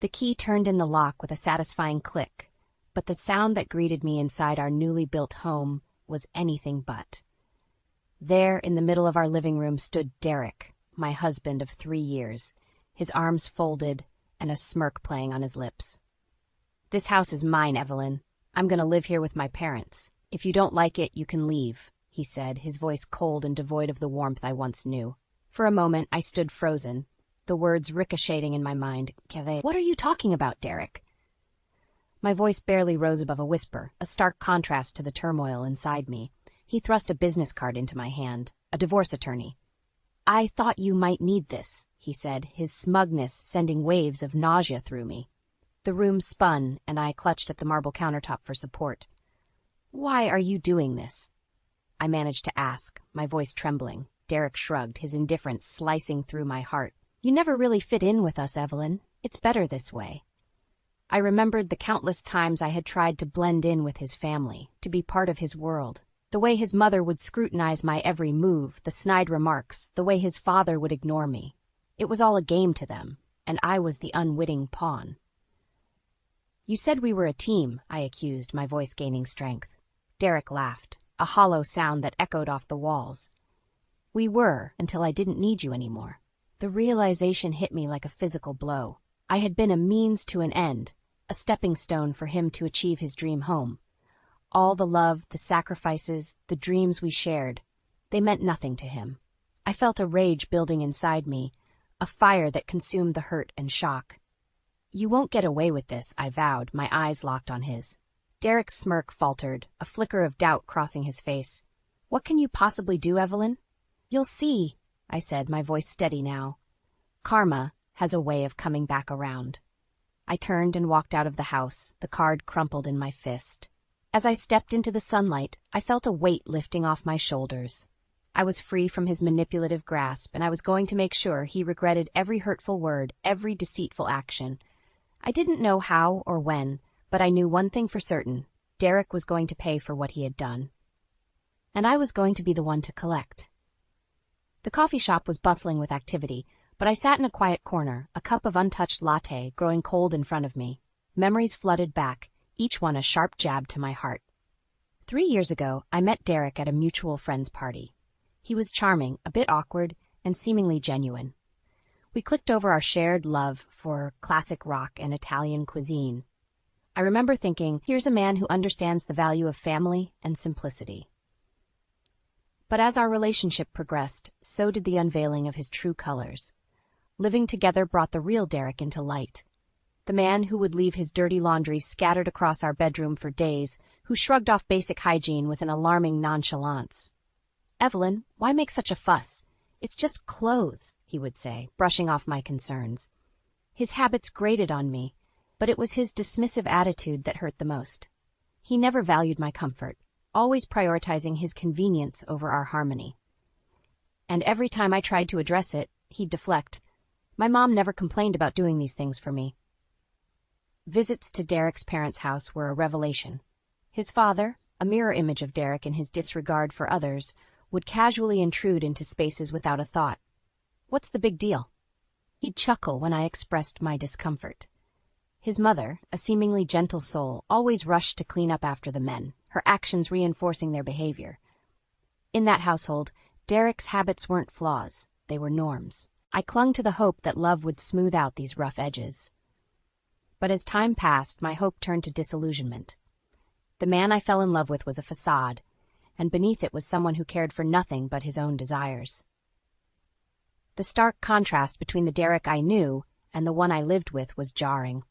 The key turned in the lock with a satisfying click, but the sound that greeted me inside our newly built home was anything but. There, in the middle of our living room, stood Derek, my husband of 3 years, his arms folded and a smirk playing on his lips. "This house is mine, Evelyn. I'm going to live here with my parents. If you don't like it, you can leave," he said, his voice cold and devoid of the warmth I once knew. For a moment, I stood frozen, the words ricocheting in my mind. "What are you talking about, Derek?" My voice barely rose above a whisper, a stark contrast to the turmoil inside me. He thrust a business card into my hand, a divorce attorney. "I thought you might need this," he said, his smugness sending waves of nausea through me. The room spun, and I clutched at the marble countertop for support. "Why are you doing this?" I managed to ask, my voice trembling. Derek shrugged, his indifference slicing through my heart. "You never really fit in with us, Evelyn. It's better this way." I remembered the countless times I had tried to blend in with his family, to be part of his world. The way his mother would scrutinize my every move, the snide remarks, the way his father would ignore me. It was all a game to them, and I was the unwitting pawn. "You said we were a team," I accused, my voice gaining strength. Derek laughed, a hollow sound that echoed off the walls. "We were, until I didn't need you anymore." The realization hit me like a physical blow. I had been a means to an end, a stepping stone for him to achieve his dream home. All the love, the sacrifices, the dreams we shared, they meant nothing to him. I felt a rage building inside me, a fire that consumed the hurt and shock. "You won't get away with this," I vowed, my eyes locked on his. Derek's smirk faltered, a flicker of doubt crossing his face. "What can you possibly do, Evelyn?" "You'll see," I said, my voice steady now. "Karma has a way of coming back around." I turned and walked out of the house, the card crumpled in my fist. As I stepped into the sunlight, I felt a weight lifting off my shoulders. I was free from his manipulative grasp, and I was going to make sure he regretted every hurtful word, every deceitful action. I didn't know how or when, but I knew one thing for certain: Derek was going to pay for what he had done. And I was going to be the one to collect. The coffee shop was bustling with activity, but I sat in a quiet corner, a cup of untouched latte growing cold in front of me. Memories flooded back, each one a sharp jab to my heart. 3 years ago, I met Derek at a mutual friend's party. He was charming, a bit awkward, and seemingly genuine. We clicked over our shared love for classic rock and Italian cuisine. I remember thinking, here's a man who understands the value of family and simplicity. But as our relationship progressed, so did the unveiling of his true colors. Living together brought the real Derek into light. The man who would leave his dirty laundry scattered across our bedroom for days, who shrugged off basic hygiene with an alarming nonchalance. "Evelyn, why make such a fuss? It's just clothes," he would say, brushing off my concerns. His habits grated on me, but it was his dismissive attitude that hurt the most. He never valued my comfort, always prioritizing his convenience over our harmony. And every time I tried to address it, he'd deflect. My mom never complained about doing these things for me. Visits to Derek's parents' house were a revelation. His father, a mirror image of Derek in his disregard for others, would casually intrude into spaces without a thought. "What's the big deal?" He'd chuckle when I expressed my discomfort. His mother, a seemingly gentle soul, always rushed to clean up after the men, her actions reinforcing their behavior. In that household, Derek's habits weren't flaws, they were norms. I clung to the hope that love would smooth out these rough edges. But as time passed, my hope turned to disillusionment. The man I fell in love with was a facade, and beneath it was someone who cared for nothing but his own desires. The stark contrast between the Derek I knew and the one I lived with was jarring.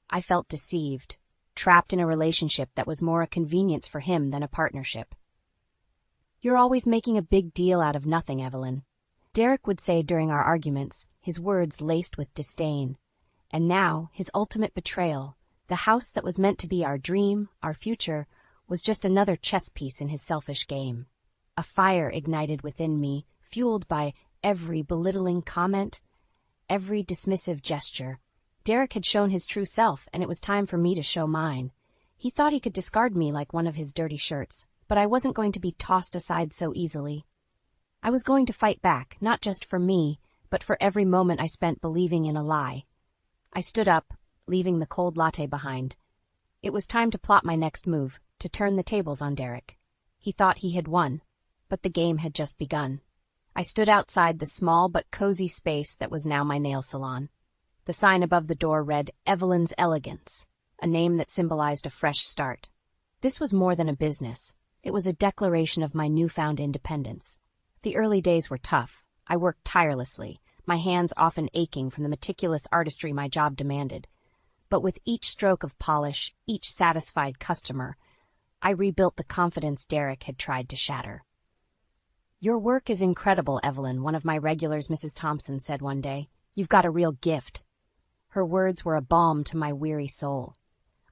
I felt deceived, trapped in a relationship that was more a convenience for him than a partnership. "You're always making a big deal out of nothing, Evelyn," Derek would say during our arguments, his words laced with disdain. And now, his ultimate betrayal, the house that was meant to be our dream, our future, was just another chess piece in his selfish game. A fire ignited within me, fueled by every belittling comment, every dismissive gesture. Derek had shown his true self, and it was time for me to show mine. He thought he could discard me like one of his dirty shirts, but I wasn't going to be tossed aside so easily. I was going to fight back, not just for me, but for every moment I spent believing in a lie. I stood up, leaving the cold latte behind. It was time to plot my next move, to turn the tables on Derek. He thought he had won, but the game had just begun. I stood outside the small but cozy space that was now my nail salon. The sign above the door read Evelyn's Elegance, a name that symbolized a fresh start. This was more than a business. It was a declaration of my newfound independence. The early days were tough. I worked tirelessly, my hands often aching from the meticulous artistry my job demanded. But with each stroke of polish, each satisfied customer, I rebuilt the confidence Derek had tried to shatter. "Your work is incredible, Evelyn," one of my regulars, Mrs. Thompson, said one day. "You've got a real gift." Her words were a balm to my weary soul.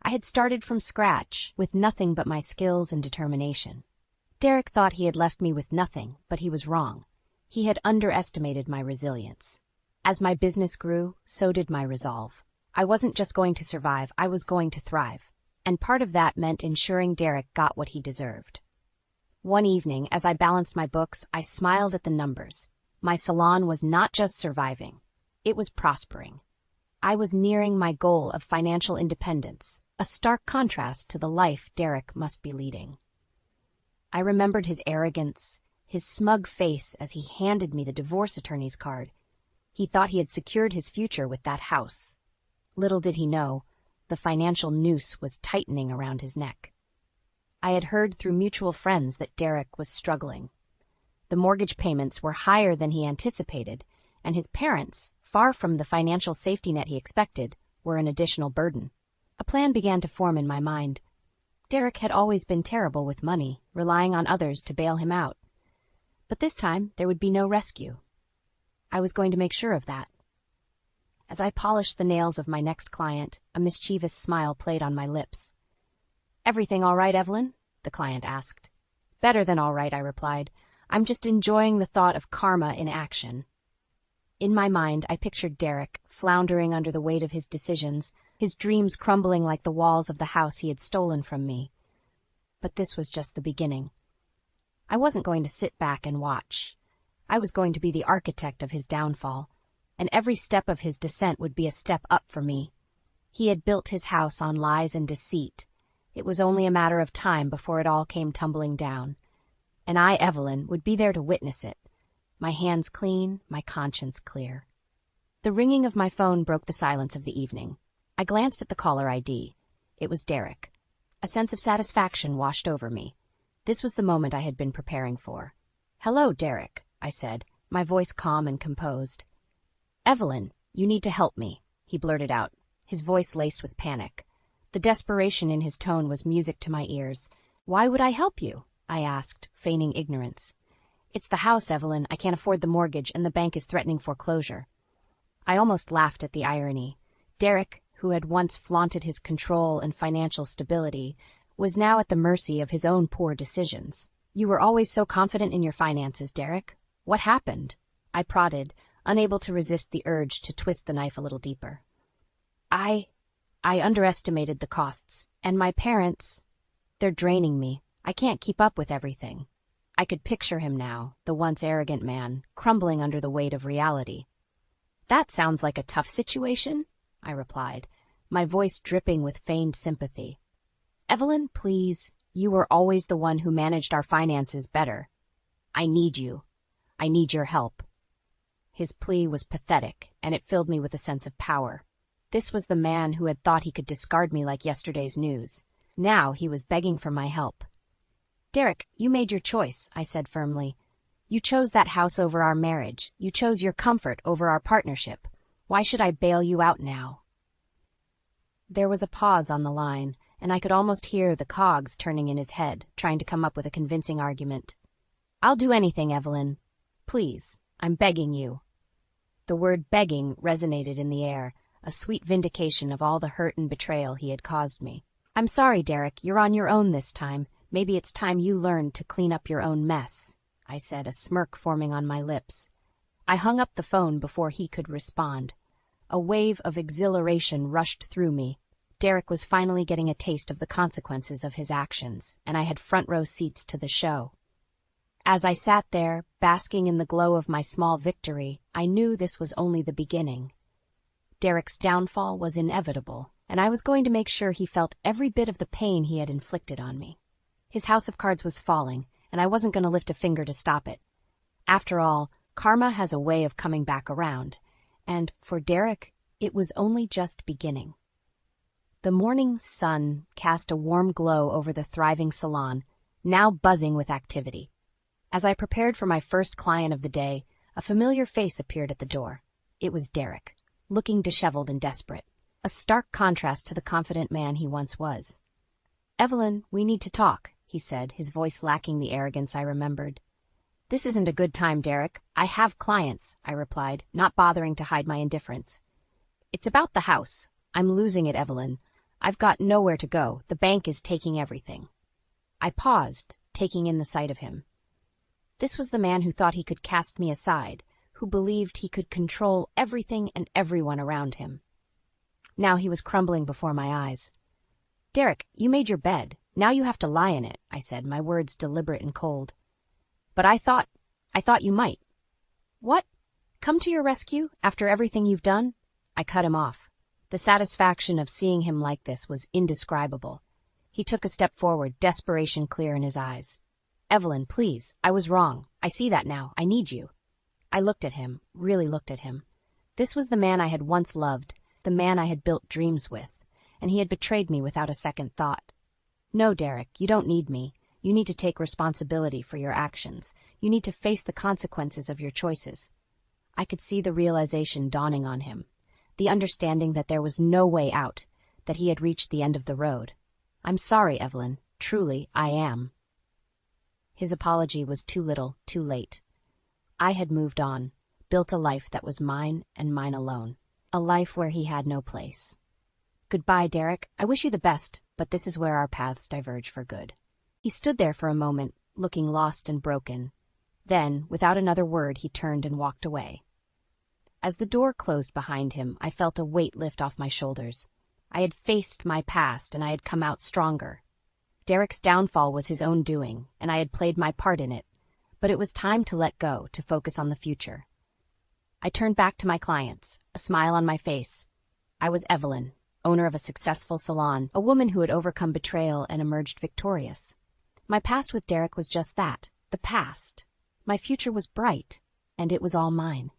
I had started from scratch, with nothing but my skills and determination. Derek thought he had left me with nothing, but he was wrong. He had underestimated my resilience. As my business grew, so did my resolve. I wasn't just going to survive, I was going to thrive. And part of that meant ensuring Derek got what he deserved. One evening, as I balanced my books, I smiled at the numbers. My salon was not just surviving, it was prospering. I was nearing my goal of financial independence, a stark contrast to the life Derek must be leading. I remembered his arrogance, his smug face as he handed me the divorce attorney's card. He thought he had secured his future with that house. Little did he know, the financial noose was tightening around his neck. I had heard through mutual friends that Derek was struggling. The mortgage payments were higher than he anticipated, and his parents, far from the financial safety net he expected, were an additional burden. A plan began to form in my mind. Derek had always been terrible with money, relying on others to bail him out. But this time, there would be no rescue. I was going to make sure of that. As I polished the nails of my next client, a mischievous smile played on my lips. "Everything all right, Evelyn?" the client asked. "Better than all right," I replied. "I'm just enjoying the thought of karma in action." In my mind, I pictured Derek, floundering under the weight of his decisions, his dreams crumbling like the walls of the house he had stolen from me. But this was just the beginning. I wasn't going to sit back and watch. I was going to be the architect of his downfall, and every step of his descent would be a step up for me. He had built his house on lies and deceit. It was only a matter of time before it all came tumbling down. And I, Evelyn, would be there to witness it. My hands clean, my conscience clear. The ringing of my phone broke the silence of the evening. I glanced at the caller ID. It was Derek. A sense of satisfaction washed over me. This was the moment I had been preparing for. "Hello, Derek," I said, my voice calm and composed. "Evelyn, you need to help me," he blurted out, his voice laced with panic. The desperation in his tone was music to my ears. "Why would I help you?" I asked, feigning ignorance. "It's the house, Evelyn. I can't afford the mortgage, and the bank is threatening foreclosure." I almost laughed at the irony. Derek, who had once flaunted his control and financial stability, was now at the mercy of his own poor decisions. "You were always so confident in your finances, Derek. What happened?" I prodded, unable to resist the urge to twist the knife a little deeper. I underestimated the costs, and my parents, they're draining me. I can't keep up with everything." I could picture him now, the once arrogant man, crumbling under the weight of reality. "That sounds like a tough situation," I replied, my voice dripping with feigned sympathy. "Evelyn, please, you were always the one who managed our finances better. I need you. I need your help." His plea was pathetic, and it filled me with a sense of power. This was the man who had thought he could discard me like yesterday's news. Now he was begging for my help. "Derek, you made your choice," I said firmly. "You chose that house over our marriage. You chose your comfort over our partnership. Why should I bail you out now?" There was a pause on the line, and I could almost hear the cogs turning in his head, trying to come up with a convincing argument. "I'll do anything, Evelyn. Please, I'm begging you." The word begging resonated in the air, a sweet vindication of all the hurt and betrayal he had caused me. "I'm sorry, Derek, you're on your own this time. Maybe it's time you learned to clean up your own mess," I said, a smirk forming on my lips. I hung up the phone before he could respond. A wave of exhilaration rushed through me. Derek was finally getting a taste of the consequences of his actions, and I had front-row seats to the show. As I sat there, basking in the glow of my small victory, I knew this was only the beginning. Derek's downfall was inevitable, and I was going to make sure he felt every bit of the pain he had inflicted on me. His house of cards was falling, and I wasn't going to lift a finger to stop it. After all, karma has a way of coming back around, and for Derek, it was only just beginning. The morning sun cast a warm glow over the thriving salon, now buzzing with activity. As I prepared for my first client of the day, a familiar face appeared at the door. It was Derek, looking disheveled and desperate, a stark contrast to the confident man he once was. "Evelyn, we need to talk," he said, his voice lacking the arrogance I remembered. "This isn't a good time, Derek. I have clients," I replied, not bothering to hide my indifference. "It's about the house. I'm losing it, Evelyn. I've got nowhere to go. The bank is taking everything." I paused, taking in the sight of him. This was the man who thought he could cast me aside, who believed he could control everything and everyone around him. Now he was crumbling before my eyes. "Derek, you made your bed. Now you have to lie in it," I said, my words deliberate and cold. "But I thought you might." "What? Come to your rescue after everything you've done?" I cut him off. The satisfaction of seeing him like this was indescribable. He took a step forward, desperation clear in his eyes. "Evelyn, please, I was wrong. I see that now. I need you." I looked at him, really looked at him. This was the man I had once loved, the man I had built dreams with, and he had betrayed me without a second thought. "No, Derek, you don't need me. You need to take responsibility for your actions. You need to face the consequences of your choices." I could see the realization dawning on him, the understanding that there was no way out, that he had reached the end of the road. "I'm sorry, Evelyn. Truly, I am." His apology was too little, too late. I had moved on, built a life that was mine and mine alone, a life where he had no place. "Goodbye, Derek. I wish you the best, but this is where our paths diverge for good." He stood there for a moment, looking lost and broken. Then, without another word, he turned and walked away. As the door closed behind him, I felt a weight lift off my shoulders. I had faced my past, and I had come out stronger. Derek's downfall was his own doing, and I had played my part in it, but it was time to let go, to focus on the future. I turned back to my clients, a smile on my face. I was Evelyn, owner of a successful salon, a woman who had overcome betrayal and emerged victorious. My past with Derek was just that, the past. My future was bright, and it was all mine.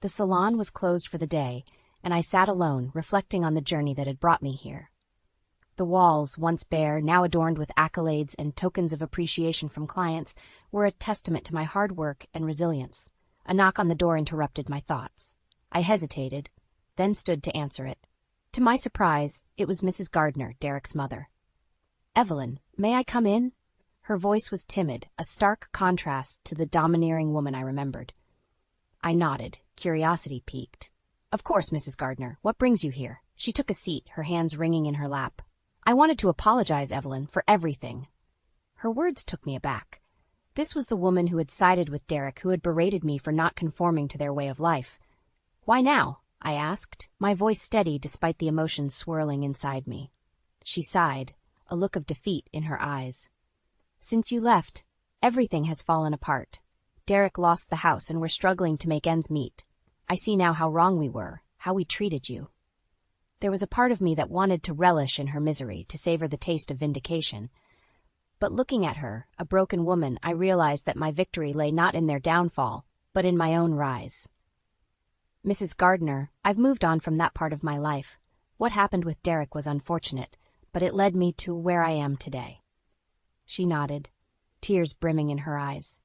The salon was closed for the day, and I sat alone, reflecting on the journey that had brought me here. The walls, once bare, now adorned with accolades and tokens of appreciation from clients, were a testament to my hard work and resilience. A knock on the door interrupted my thoughts. I hesitated, then stood to answer it. To my surprise, it was Mrs. Gardner, Derek's mother. "Evelyn, may I come in?" Her voice was timid, a stark contrast to the domineering woman I remembered. I nodded, curiosity piqued. "Of course, Mrs. Gardner. What brings you here?" She took a seat, her hands wringing in her lap. "I wanted to apologize, Evelyn, for everything." Her words took me aback. This was the woman who had sided with Derek, who had berated me for not conforming to their way of life. "Why now?" I asked, my voice steady despite the emotions swirling inside me. She sighed, a look of defeat in her eyes. "Since you left, everything has fallen apart. Derek lost the house and we're struggling to make ends meet. I see now how wrong we were, how we treated you." There was a part of me that wanted to relish in her misery, to savor the taste of vindication. But looking at her, a broken woman, I realized that my victory lay not in their downfall, but in my own rise. "Mrs. Gardner, I've moved on from that part of my life. What happened with Derek was unfortunate, but it led me to where I am today." She nodded, tears brimming in her eyes.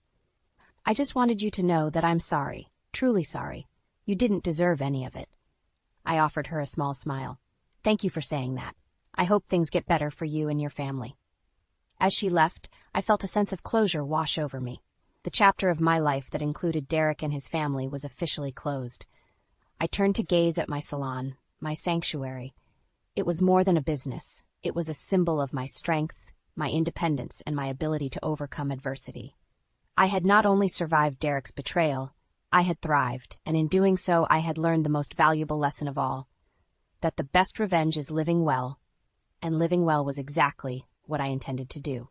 "I just wanted you to know that I'm sorry, truly sorry. You didn't deserve any of it." I offered her a small smile. "Thank you for saying that. I hope things get better for you and your family." As she left, I felt a sense of closure wash over me. The chapter of my life that included Derek and his family was officially closed. I turned to gaze at my salon, my sanctuary. It was more than a business. It was a symbol of my strength, my independence, and my ability to overcome adversity. I had not only survived Derek's betrayal, I had thrived, and in doing so I had learned the most valuable lesson of all, that the best revenge is living well, and living well was exactly what I intended to do.